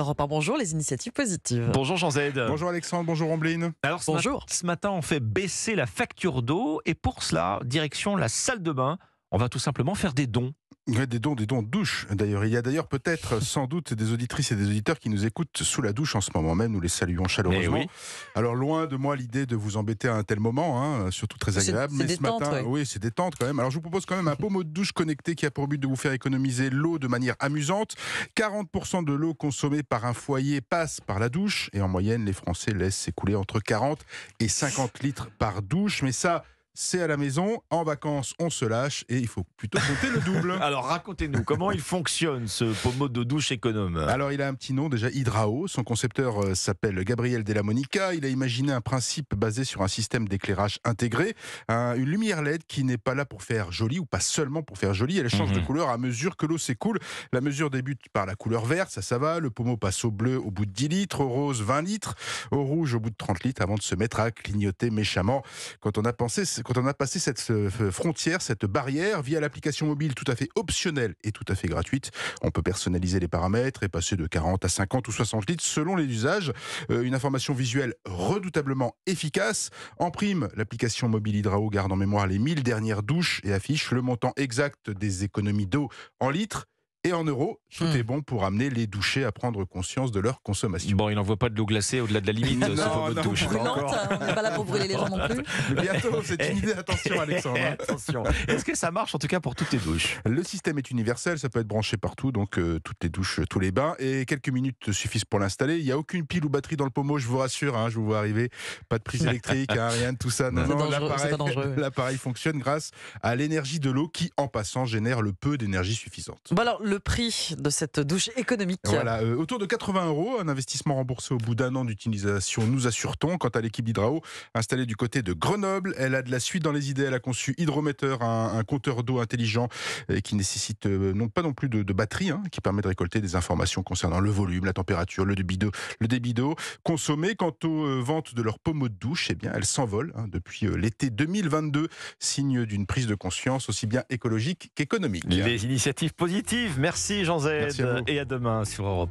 Europe 1, bonjour, les initiatives positives. Bonjour Jean Z. Bonjour Alexandre, bonjour Ambline. Alors Bonjour. ce matin, on fait baisser la facture d'eau et pour cela, direction la salle de bain. On va tout simplement faire des dons. Ouais, des dons de douche. D'ailleurs, il y a peut-être sans doute des auditrices et des auditeurs qui nous écoutent sous la douche en ce moment même. Nous les saluons chaleureusement. Oui. Alors loin de moi l'idée de vous embêter à un tel moment, surtout très agréable. C'est Mais détente, ce matin, ouais. oui, c'est détente quand même. Alors je vous propose quand même un pommeau de douche connecté qui a pour but de vous faire économiser l'eau de manière amusante. 40% de l'eau consommée par un foyer passe par la douche et en moyenne, les Français laissent s'écouler entre 40 et 50 litres par douche. Mais ça, c'est à la maison. En vacances, on se lâche et il faut plutôt compter le double. Alors racontez-nous, comment il fonctionne ce pommeau de douche économe? Alors, il a un petit nom déjà, Hydrao. Son concepteur s'appelle Gabriel Della Monica. Il a imaginé un principe basé sur un système d'éclairage intégré. Une lumière LED qui n'est pas là pour faire joli ou pas seulement pour faire joli. Elle change de couleur à mesure que l'eau s'écoule. La mesure débute par la couleur verte, ça va. Le pommeau passe au bleu au bout de 10 litres, au rose 20 litres, au rouge au bout de 30 litres avant de se mettre à clignoter méchamment. Quand on a passé cette frontière, cette barrière, via l'application mobile tout à fait optionnelle et tout à fait gratuite, on peut personnaliser les paramètres et passer de 40 à 50 ou 60 litres selon les usages. Une information visuelle redoutablement efficace. En prime, l'application mobile Hydrao garde en mémoire les 1000 dernières douches et affiche le montant exact des économies d'eau en litres et en euros. Tout est bon pour amener les douchés à prendre conscience de leur consommation. Bon, il n'envoie pas de l'eau glacée au-delà de la limite, ce Non, pommeau de non, douche. pas Brûlante, encore. on n'est pas là pour brûler les gens non plus. Mais bientôt, c'est une idée. Attention Alexandre. Attention. Est-ce que ça marche en tout cas pour toutes les douches? Le système est universel, ça peut être branché partout, donc toutes les douches, tous les bains, et quelques minutes suffisent pour l'installer. Il n'y a aucune pile ou batterie dans le pommeau, je vous rassure, je vous vois arriver, pas de prise électrique, rien de tout ça. Non, C'est dangereux, c'est pas dangereux. l'appareil fonctionne grâce à l'énergie de l'eau qui, en passant, génère le peu d'énergie suffisante. Bon alors, le prix de cette douche économique. Voilà, autour de 80 €, un investissement remboursé au bout d'un an d'utilisation, nous assure-t-on. Quant à l'équipe d'Hydrao, installée du côté de Grenoble, elle a de la suite dans les idées. Elle a conçu Hydrometer, un compteur d'eau intelligent qui nécessite non plus de batterie, qui permet de récolter des informations concernant le volume, la température, le débit d'eau consommé. Quant aux ventes de leurs pommeaux de douche, eh bien, elles s'envolent depuis l'été 2022, signe d'une prise de conscience aussi bien écologique qu'économique. Les initiatives positives. Merci Jean Z. Merci à vous. Et à demain sur Europe 1.